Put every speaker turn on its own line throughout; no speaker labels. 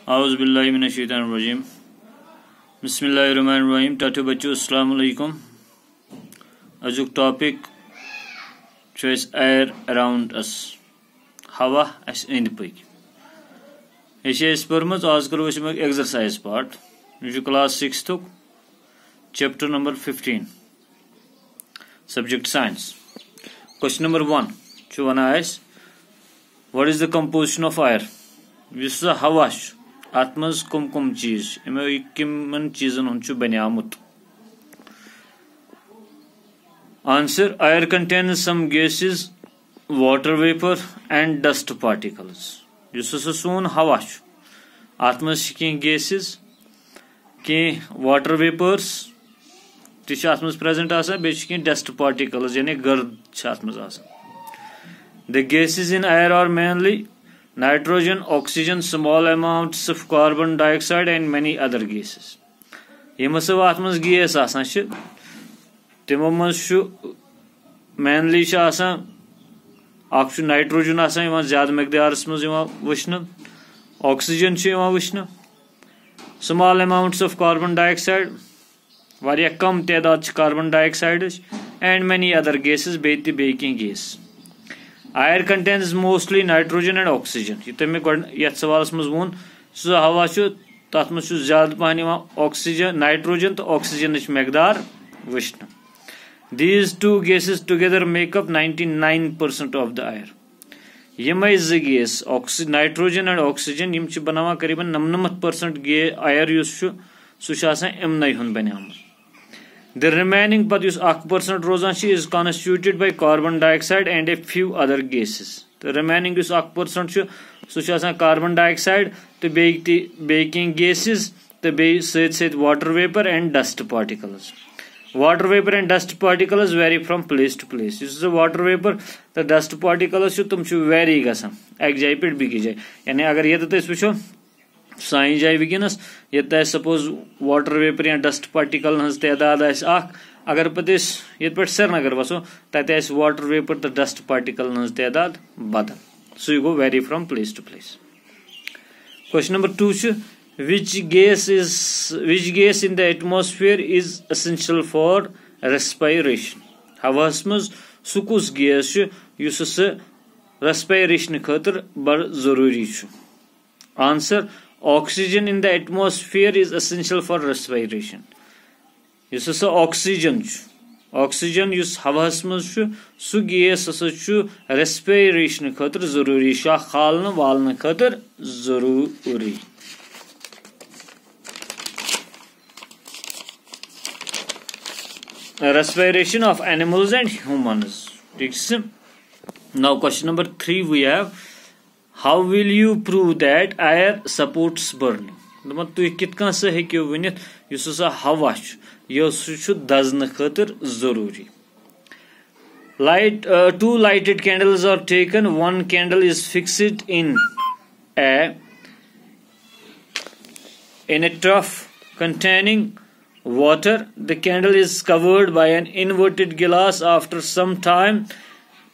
औज़ुबिल्लाहिमिनश्शैतानिर्रजीम बिस्मिल्लाहिर्रहमानिर्रहीम। टट्टू बच्चों अस्सलाम वालेकुम। अजुक टॉपिक एयर अराउंड अस, हवा अस अंद पक। यह पर्मज आज करो एक्सरसाइज पार्ट। यह class 6 chapter number 15 subject science. Question number 1 one what is the composition of air. इस हवा अत मज कम कम चीज कमन चीजन हुंद बनियामुत। Answer air contains some gases, water vapour and dust particles. इस सोन हवा अत मज कह गैसेस, कह वाटर वेपर्स तत मज प्रेजेंट बे डस्ट पार्टिकल्स यानी गर्द अत मज। The gases in air are mainly nitrogen, oxygen, small amounts of carbon dioxide and many other gases. यम अत मज गैस तमो मज मेनली नाइट्रोजन ज्यादा मकदार मज वुचन, ऑक्सीजन वुचन, small amounts of carbon dioxide वारिया कम तादाद carbon dioxide and many other gases बे gas. Air contains mostly nitrogen and oxygen. यह सवाल मज वोन सह हवा तथ मज ज्यादा पहन ऑक्सीजन, नाइट्रोजन तो ऑक्सीजन मकदार वुचन। These two gases together make up 99% of the air. यमे गैस नाइट्रोजन एंड ऑक्सीजन यम बनावा करीबन 99% एयर सह इमन हुंद बनियामुत। The remaining 1% रोजान is constituted by carbon dioxide and a few other gases. The remaining 1% सह carbon dioxide तो baking gases तो सत water vapor and dust particles. Water vapor and dust particles vary from place to place. इस water vapor तो dust particles तुम vary गसान एक जाय पे बीकी जाय। यानी अगर ये वो साइन जाए वनस ये सपोज वाटर वेपर या डस्ट पार्टिकल तादाद अगर पे श्रीनगर वसो तत वाटर वेपर तो डस्ट पार्टिकल तादाद बदल, so go very from place to place. Question number 2 which gas in the atmosphere is essential for respiration. हवास मज सह कुस गैस रेस्पिरेशन खतर बड़ जरूरी। Answer oxygen in the atmosphere is essential for respiration. इस ऑक्सीजन हवास मज सह गैस रेस्पिरेशन खतर जरूरी, खालन वालन खतर जरूरी। Respiration of animals and humans. ठीक है। Now question number 3 we have how will you prove that air supports burning। तुम कित हेक्यो वनित युस हवा यह दजन खतर जरूरी। Two lighted candles are taken. One candle is fixed in a trough containing water. The candle is covered by an inverted glass. After some time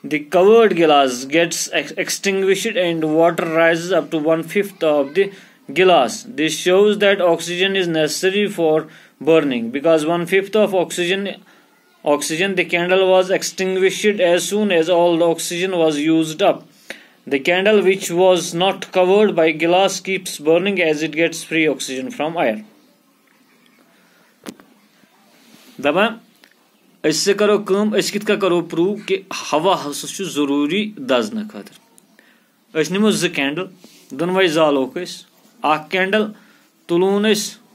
the covered glass gets extinguished and water rises up to 1/5 of the glass. This shows that oxygen is necessary for burning. Because 1/5 of oxygen, the candle was extinguished as soon as all the oxygen was used up. The candle which was not covered by glass keeps burning as it gets free oxygen from air. दबा करो कित करो prove कि हवा जरूरी दजन खतर। निमो 2 candle दोनवे जालोक candle तुलोन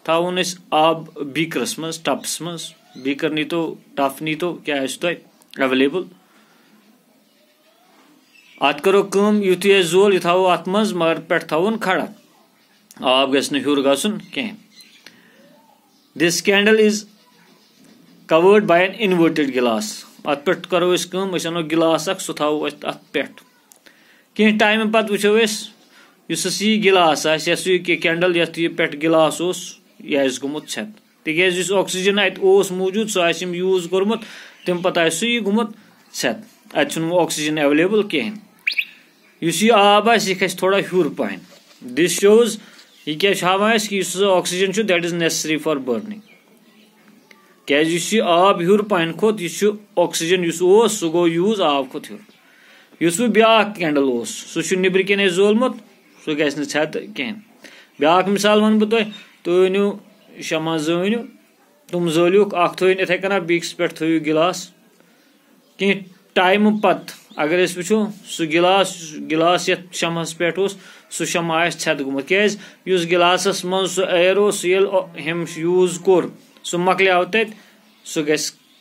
थवन आब बीकरस मज टप्स मज, बीकर नी तो टफ नी तो क्या अवेलेबल। अत करो युथु जोल यह थो अत मज मगर पे थवन खड़ा, आब गि हुर गसन कहें। This candle is covered by an inverted glass. अत पे करो अनो गिलास सह थो अत पे कह टाइम पत वो यह गिलास कैंडल ये पे गिलास यह गुमुत छत तिज ऑक्सीजन अत मौजूद सह यूज कोर्मुत तम पत सह गुमुत छत अत ऑक्सीजन अवेलेबल कहें। आब यह खस थोड़ा हुर पहन। दिस शोज यह क्या हावान कि oxygen that is necessary for burning क्या आब हुर पन खोत यह ऑक्सीजन सह गो यूज आब खोत हुर वह ब्या कैंडल सह निबर कन जोलमुत सह गि छत कहें ब्या मिसाल वन बह तुम अनु शमा जन तुम जोलुक थोन इथे कना बीक्स पे थो गिलास कह टाइम पत अगर वो सह गिलास ये शमस पे सह शमा छत गुमुत क्या गिलासस मज सह एयर हम यूज कोर सह मकलियाव तत सह ग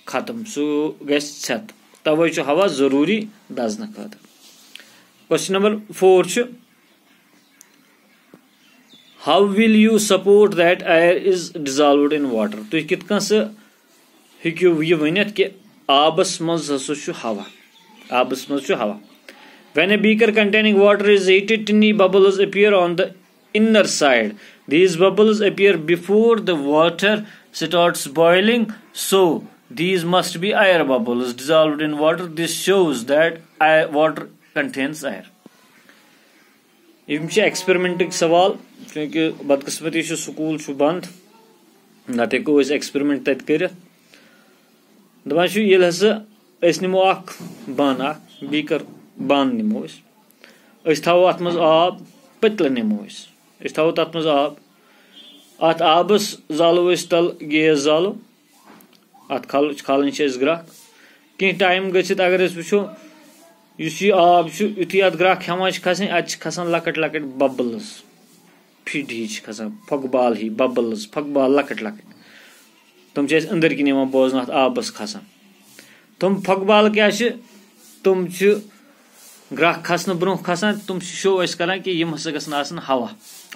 खत्म सह ग छत तवे हवा जरूरी दजन खतर। Question number 4 how will you support that air is dissolved in water तुम कित हेकू यह वनित कि आबस मज हवा आबस मज हवा when a beaker containing water is heated टिनी bubbles appear on the inner side these bubbles appear before the water starts boiling so these must be air bubbles dissolved in water this shows that water contains air यम experiment सवाल क्योंकि बदकिस्मती school बंद नत हेको experiment तत कर दपान ये हसा नमो बन बीकर बन नमो थो अत मज आब पतल नमो थो तथ मज आब अत आबस जालो तल गैस जालो अत खालन ग्राख कह टाइम गचित अगर वो यह आब युथी अत ग्राख हेवान खसान अत खसान लकट लकट बबल्स फिट ही खसान फकबाल ही बबल्स फकबाल लकट लकट तुम अंदर किन बोजन अत आबस खसान तुम फकबाल क्या तुम ग्राख खसन ब्रो खसान तुम शो करान कि यम हसा गसन हवा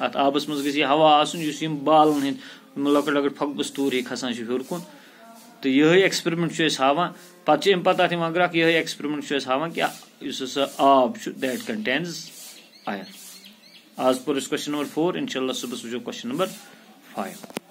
अत आबस मज गई हवा आम बालन हंद लकट लकट फकबस तूर ही खसान हर कुन तो यह एक्सपेरिमेंट हावान पे अम पत ग्राख यह एक्सपेरिमेंट हावान कि आब दैट कंटेन्स आयर आज पर क्वेश्चन नंबर 4 इंशाल्लाह सुबह वो क्वेश्चन नंबर 5।